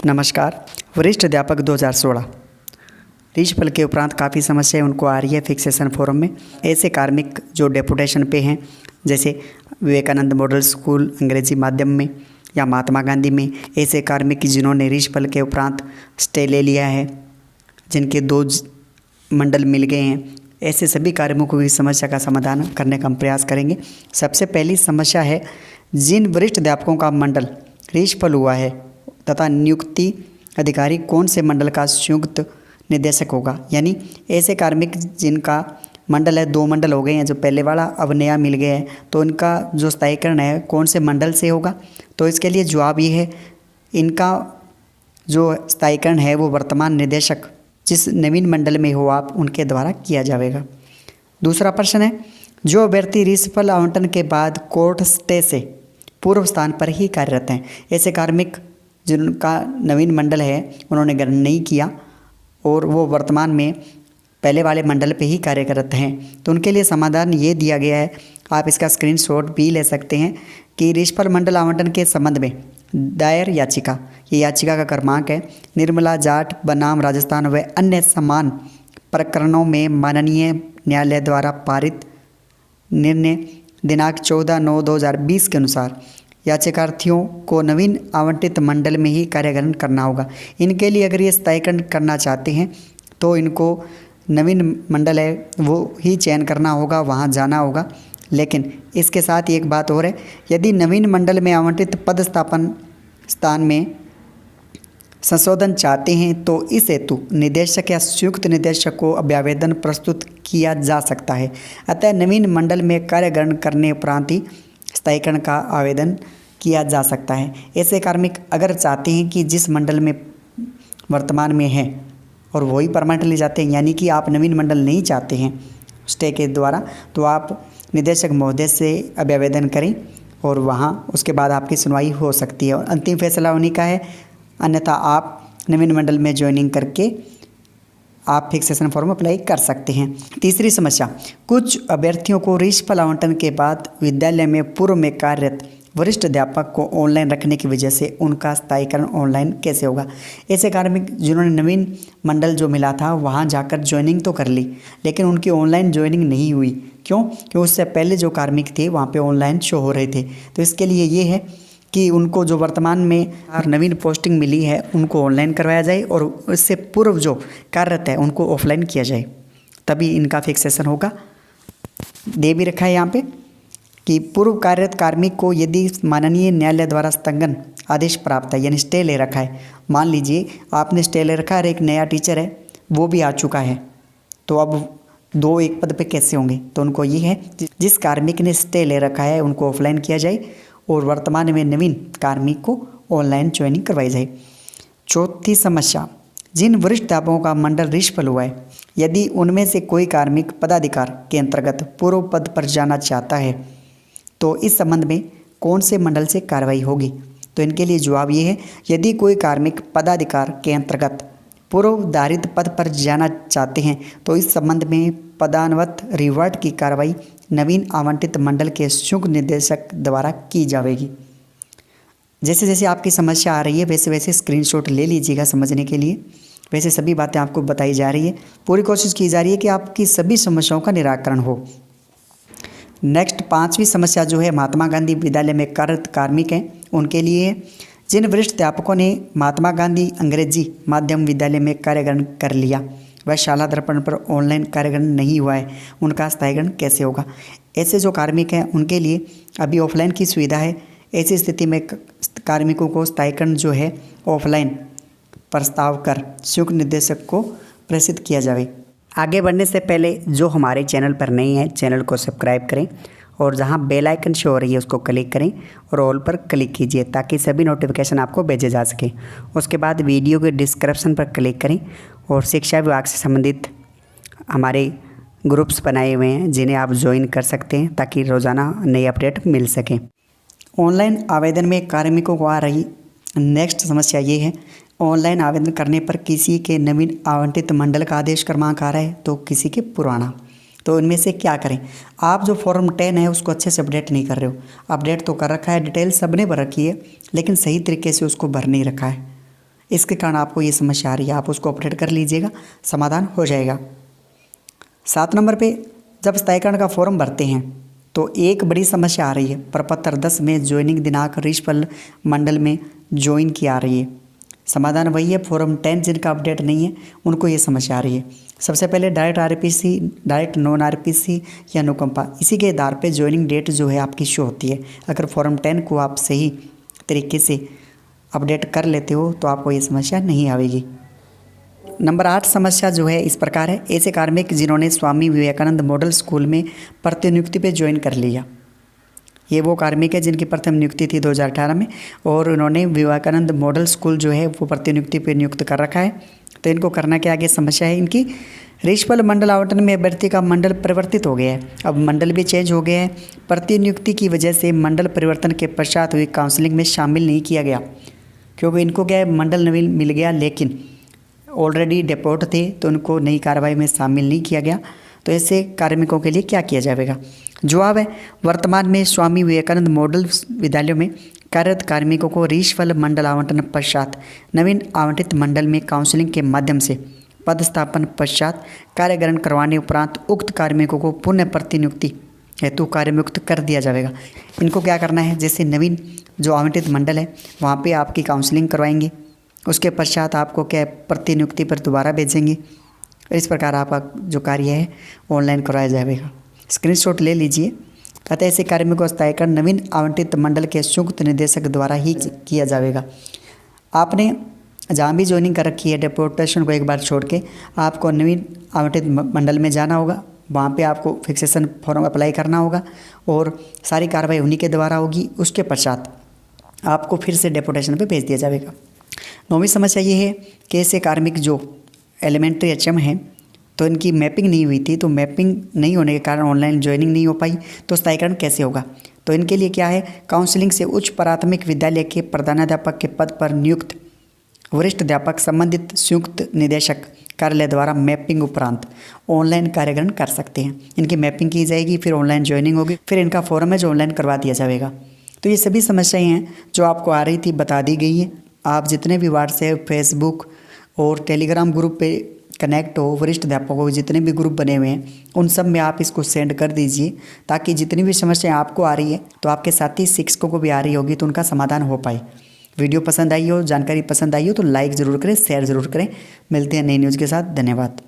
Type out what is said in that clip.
नमस्कार। वरिष्ठ अध्यापक 2016 रीछपल के उपरांत काफ़ी समस्याएं उनको आ रही है फिक्सेशन फोरम में। ऐसे कार्मिक जो डेपुटेशन पे हैं, जैसे विवेकानंद मॉडल स्कूल अंग्रेजी माध्यम में या महात्मा गांधी में, ऐसे कार्मिक जिन्होंने रीछपल के उपरांत स्टे ले लिया है, जिनके 2 मंडल मिल गए हैं, ऐसे सभी कार्मिकों की समस्या का समाधान करने का हम प्रयास करेंगे। सबसे पहली समस्या है, जिन वरिष्ठ अध्यापकों का मंडल रीछपल हुआ है तथा नियुक्ति अधिकारी कौन से मंडल का संयुक्त निदेशक होगा। यानी ऐसे कार्मिक जिनका मंडल है, 2 मंडल हो गए हैं, जो पहले वाला अब नया मिल गया है, तो इनका जो स्थायीकरण है कौन से मंडल से होगा। तो इसके लिए जवाब ये है, इनका जो स्थायीकरण है वो वर्तमान निदेशक जिस नवीन मंडल में हो आप उनके द्वारा किया जाएगा। दूसरा प्रश्न है, जो अभ्यर्थी रीछपल आवंटन के बाद कोर्ट स्टे से पूर्व स्थान पर ही कार्यरत हैं, ऐसे कार्मिक जिनका नवीन मंडल है उन्होंने ग्रहण नहीं किया और वो वर्तमान में पहले वाले मंडल पे ही कार्यरत हैं, तो उनके लिए समाधान ये दिया गया है। आप इसका स्क्रीनशॉट भी ले सकते हैं कि रीछपल मंडल आवंटन के संबंध में दायर याचिका, ये याचिका का क्रमांक है निर्मला जाट बनाम राजस्थान व अन्य समान प्रकरणों में माननीय न्यायालय द्वारा पारित निर्णय दिनांक 14/9/2020 के अनुसार याचिकार्थियों को नवीन आवंटित मंडल में ही कार्यग्रहण करना होगा। इनके लिए अगर ये स्थायीकरण करना चाहते हैं तो इनको नवीन मंडल है वो ही चयन करना होगा, वहाँ जाना होगा। लेकिन इसके साथ ही एक बात और है, यदि नवीन मंडल में आवंटित पदस्थापन स्थान में संशोधन चाहते हैं तो इस हेतु निदेशक या संयुक्त निदेशक को अभ्यावेदन प्रस्तुत किया जा सकता है। अतः नवीन मंडल में कार्यग्रहण करने उपरांत ही स्थायीकरण का आवेदन किया जा सकता है। ऐसे कार्मिक अगर चाहते हैं कि जिस मंडल में वर्तमान में हैं और वही परमानेंटली जाते हैं, यानी कि आप नवीन मंडल नहीं चाहते हैं स्टे के द्वारा, तो आप निदेशक महोदय से अभ्यावेदन करें और वहाँ उसके बाद आपकी सुनवाई हो सकती है और अंतिम फैसला उन्हीं का है। अन्यथा आप नवीन मंडल में ज्वाइनिंग करके आप फिक्सेशन फॉर्म अप्लाई कर सकते हैं। तीसरी समस्या, कुछ अभ्यर्थियों को रीछपल आवंटन के बाद विद्यालय में पूर्व में कार्यरत वरिष्ठ अध्यापक को ऑनलाइन रखने की वजह से उनका स्थायीकरण ऑनलाइन कैसे होगा। ऐसे कार्मिक जिन्होंने नवीन मंडल जो मिला था वहां जाकर ज्वाइनिंग तो कर ली, लेकिन उनकी ऑनलाइन ज्वाइनिंग नहीं हुई। क्यों? क्योंकि उससे पहले जो कार्मिक थे वहाँ पे ऑनलाइन शो हो रहे थे। तो इसके लिए ये है कि उनको जो वर्तमान में नवीन पोस्टिंग मिली है उनको ऑनलाइन करवाया जाए और उससे पूर्व जो कार्यरत है उनको ऑफलाइन किया जाए, तभी इनका फिक्सेशन होगा। दे भी रखा है यहाँ पे कि पूर्व कार्यरत कार्मिक को यदि माननीय न्यायालय द्वारा स्थगन आदेश प्राप्त है, यानी स्टे ले रखा है, मान लीजिए आपने स्टे ले रखा है और एक नया टीचर है वो भी आ चुका है, तो अब 2 एक पद पे कैसे होंगे। तो उनको ये है, जिस कार्मिक ने स्टे ले रखा है उनको ऑफलाइन किया जाए और वर्तमान में नवीन कार्मिक को ऑनलाइन ज्वाइनिंग करवाई जाए। चौथी समस्या, जिन वरिष्ठ अध्यापकों का मंडल रीछपल हुआ है, यदि उनमें से कोई कार्मिक पदाधिकार के अंतर्गत पूर्व पद पर जाना चाहता है तो इस संबंध में कौन से मंडल से कार्रवाई होगी। तो इनके लिए जवाब ये है, यदि कोई कार्मिक पदाधिकार के अंतर्गत पूर्वधारित पद पर जाना चाहते हैं तो इस संबंध में पदान्वत रिवर्ट की कार्रवाई नवीन आवंटित मंडल के संयुक्त निदेशक द्वारा की जाएगी। जैसे जैसे आपकी समस्या आ रही है वैसे वैसे स्क्रीनशॉट ले लीजिएगा समझने के लिए। वैसे सभी बातें आपको बताई जा रही है, पूरी कोशिश की जा रही है कि आपकी सभी समस्याओं का निराकरण हो। नेक्स्ट 5वीं समस्या जो है, महात्मा गांधी विद्यालय में कार्यरत कार्मिक हैं उनके लिए है। जिन वरिष्ठ अध्यापकों ने महात्मा गांधी अंग्रेजी माध्यम विद्यालय में कार्यग्रहण कर लिया वह शाला दर्पण पर ऑनलाइन कार्यग्रहण नहीं हुआ है, उनका स्थायीकरण कैसे होगा। ऐसे जो कार्मिक हैं उनके लिए अभी ऑफलाइन की सुविधा है। ऐसी स्थिति में कार्मिकों को स्थायीकरण जो है ऑफलाइन प्रस्ताव कर संयुक्त निदेशक को प्रेषित किया जाए। आगे बढ़ने से पहले जो हमारे चैनल पर नए हैं चैनल को सब्सक्राइब करें और जहां बेल आइकन शो हो रही है उसको क्लिक करें और ऑल पर क्लिक कीजिए ताकि सभी नोटिफिकेशन आपको भेजे जा सके। उसके बाद वीडियो के डिस्क्रिप्शन पर क्लिक करें और शिक्षा विभाग से संबंधित हमारे ग्रुप्स बनाए हुए हैं जिन्हें आप ज्वाइन कर सकते हैं ताकि रोज़ाना नई अपडेट मिल सके। ऑनलाइन आवेदन में कार्मिकों को आ रही नेक्स्ट समस्या ये है, ऑनलाइन आवेदन करने पर किसी के नवीन आवंटित मंडल का आदेश क्रमांक आ रहा है तो किसी के पुराना। तो इनमें से क्या करें। आप जो फॉर्म 10 है उसको अच्छे से अपडेट नहीं कर रहे हो। अपडेट तो कर रखा है, डिटेल सब ने भर रखी है, लेकिन सही तरीके से उसको भर नहीं रखा है। इसके कारण आपको ये समस्या आ रही है, आप उसको अपडेट कर लीजिएगा, समाधान हो जाएगा। 7 नंबर पे जब स्थायीकरण का फॉर्म भरते हैं तो एक बड़ी समस्या आ रही है, प्रपत्र 10 में ज्वाइनिंग दिनांक ऋषिफल मंडल में ज्वाइन की आ रही है। समाधान वही है, फॉर्म 10 जिनका अपडेट नहीं है उनको ये समस्या आ रही है। सबसे पहले direct RPC, direct non RPC या अनुकंपा, इसी के आधार पे ज्वाइनिंग डेट जो है आपकी शो होती है। अगर फॉर्म 10 को आप सही तरीके से अपडेट कर लेते हो तो आपको ये समस्या नहीं आएगी। नंबर 8 समस्या जो है इस प्रकार है, ऐसे कार्मिक जिन्होंने स्वामी विवेकानंद मॉडल स्कूल में प्रतिनियुक्ति पे ज्वाइन कर लिया। ये वो कार्मिक है जिनकी प्रथम नियुक्ति थी 2018 में और उन्होंने विवेकानंद मॉडल स्कूल जो है वो प्रतिनियुक्ति पे नियुक्त कर रखा है। तो इनको करना क्या आगे समस्या है इनकी, ऋषिफल मंडल आवंटन में अभ्यर्थी का मंडल परिवर्तित हो गया है, अब मंडल भी चेंज हो गया है। प्रतिनियुक्ति की वजह से मंडल परिवर्तन के पश्चात हुई काउंसलिंग में शामिल नहीं किया गया, क्योंकि इनको क्या है मंडल नवीन मिल गया लेकिन ऑलरेडी डिपोर्ट थे तो उनको नई कार्रवाई में शामिल नहीं किया गया। तो ऐसे कार्मिकों के लिए क्या किया जाएगा? जवाब है, वर्तमान में स्वामी विवेकानंद मॉडल विद्यालयों में कार्यरत कार्मिकों को ऋषिफल मंडल आवंटन पश्चात नवीन आवंटित मंडल में काउंसलिंग के माध्यम से पदस्थापन पश्चात कार्य ग्रहण करवाने उपरांत उक्त कार्मिकों को पुनः प्रतिनियुक्ति हेतु कार्यमुक्त कर दिया जाएगा। इनको क्या करना है, जैसे नवीन जो आवंटित मंडल है वहाँ पे आपकी काउंसलिंग करवाएंगे, उसके पश्चात आपको क्या प्रतिनियुक्ति पर दोबारा भेजेंगे। इस प्रकार आपका जो कार्य है ऑनलाइन करवाया जाएगा। स्क्रीनशॉट ले लीजिए। अतः ऐसे कार्मिकों को स्थायीकरण नवीन आवंटित मंडल के संयुक्त निदेशक द्वारा ही किया जाएगा। आपने जहाँ भी ज्वाइनिंग कर रखी है डिपोर्टेशन को एक बार छोड़ के आपको नवीन आवंटित मंडल में जाना होगा, वहाँ पे आपको फिक्सेशन फॉर्म अप्लाई करना होगा और सारी कार्रवाई उन्हीं के द्वारा होगी। उसके पश्चात आपको फिर से डिपोर्टेशन पे भेज दिया जाएगा। 9वीं समस्या ये है कि ऐसे कार्मिक जो एलिमेंट्री एचएम है तो इनकी मैपिंग नहीं हुई थी, तो मैपिंग नहीं होने के कारण ऑनलाइन ज्वाइनिंग नहीं हो पाई, तो स्थायीकरण कैसे होगा? तो इनके लिए क्या है, काउंसलिंग से उच्च प्राथमिक विद्यालय के प्रधानाध्यापक के पद पर नियुक्त वरिष्ठ अध्यापक संबंधित संयुक्त निदेशक कार्यालय द्वारा मैपिंग उपरांत ऑनलाइन कार्यग्रहण कर सकते हैं। इनकी मैपिंग की जाएगी, फिर ऑनलाइन ज्वाइनिंग होगी, फिर इनका फॉर्म है जो ऑनलाइन करवा दिया जाएगा। तो ये सभी समस्याएं हैं जो आपको आ रही थी बता दी गई है। आप जितने भी व्हाट्सएप, फेसबुक और टेलीग्राम ग्रुप पे कनेक्ट हो, वरिष्ठ अध्यापकों के जितने भी ग्रुप बने हुए हैं उन सब में आप इसको सेंड कर दीजिए, ताकि जितनी भी समस्याएं आपको आ रही है तो आपके साथी शिक्षकों को भी आ रही होगी तो उनका समाधान हो पाए। वीडियो पसंद आई हो, जानकारी पसंद आई हो तो लाइक ज़रूर करें, शेयर ज़रूर करें। मिलते हैं नई न्यूज़ के साथ। धन्यवाद।